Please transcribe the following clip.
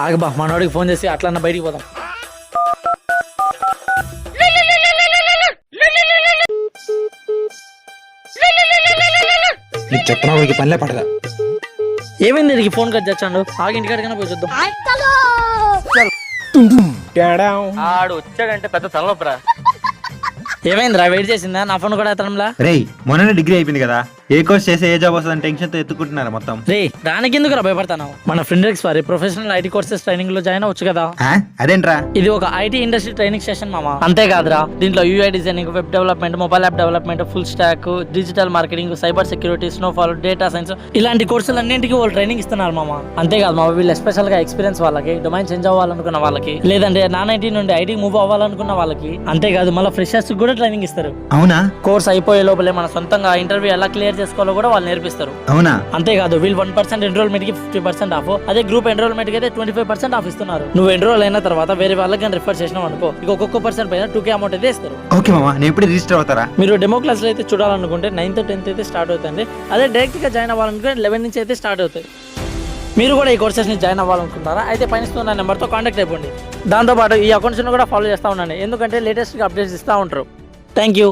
ఆగబా మనోడికి ఫోన్ చేసి అట్లన్నా బయటికి పోదాం. నీకు చెప్తున్నా వాడికి పనిలే పడదా. ఏమైంది దీనికి ఫోన్ కట్ చేస్తాడు? ఆగి ఇంటికాడికైనా పోయి చూద్దాం. ఆడు వచ్చాడంటే పెద్ద తలనొప్పరా. ఏమైందిరా వెయిట్ చేసిందా? నా ఫోన్ కూడా ఎత్తడంలా. రేయ్ మొన్ననే డిగ్రీ అయిపోయింది కదా, ఏ కోర్స్ చేస్తే ఏ జాబ్ వస్తుందని టెన్షన్ తో ఎత్తుకుంటున్నారా మొత్తం. రే దానికి ఎందుకు భయపడతాను? మన ఫ్రెండ్ వారి ప్రొఫెషనల్ ఐటీ కోర్సెస్ ట్రైనింగ్ లో జాయిన్ అవచ్చు కదా. అదేంట్రా? ఇది ఒక ఐటీ ఇండస్ట్రీ ట్రైనింగ్ సెషన్ మామ. అంతేకాదురా, దీంట్లో UI designing, web development, mobile app development, full stock, digital marketing, cyber security, snowfall, data science ఇలాంటి కోర్సులు అన్నింటికి వాళ్ళు ట్రైనింగ్ ఇస్తున్నారు మామ. అంతేకాదు మామ, వీళ్ళు ఎస్పెషల్ గా ఎక్స్పీరియన్స్ వాళ్ళకి, డొమైన్ చేంజ్ అవ్వాలనుకున్న వాళ్ళకి, లేదంటే నాన్ ఐటీ నుండి ఐటీ మూవ్ అవ్వాలనుకున్న వాళ్ళకి, అంతేకాదు మళ్ళీ ఫ్రెషర్స్ కూడా ట్రైనింగ్ ఇస్తారు. అవునా? కోర్స్ అయిపోయే లోపలే మన సొంతంగా ఇంటర్వ్యూ ఎలా క్లియర్ చేసుకోవాలో కూడా వాళ్ళు నేర్పిస్తారు. అవునా? అంతేకాదు వీళ్ళు 1% ఎన్రోల్మెంట్ కి 50% ఆఫ్, అదే గ్రూప్ ఎన్రోల్మెంట్ కి అయితే 25% ఆఫ్ ఇస్తున్నారు. నువ్వు ఎన్రోల్ అయిన తర్వాత వేరే వాళ్ళకి రిఫర్ చేసినావు అనుకో, ఇక ఒక్కొక్క పర్సెంట్ పైన 2K అమౌంట్ అయితే ఇస్తారు. ఓకే మామా, నేను ఎప్పుడు రిజిస్టర్ అవుతారా? మీరు డెమో క్లాస్ అయితే చూడాలనుకుంటే 9th 10th అయితే స్టార్ట్ అవుతుంది. అదే డైరెక్ట్ గా జాయిన్ అవ్వాలనుకుంటే 11 నుంచి అయితే స్టార్ట్ అవుతాయి. మీరు కూడా ఈ కోర్సెస్ ని జాయిన్ అవ్వాలనుకుంటారా? అయితే పైన ఇస్తున్న నెంబర్తో కాంటాక్ట్ అయిపోండి. దాంతోపాటు ఈ అకౌంట్స్ కూడా ఫాలో చేస్తూ ఉండండి, ఎందుకంటే లేటెస్ట్ గా అప్డేట్స్ ఇస్తూ ఉంటారు. Thank you.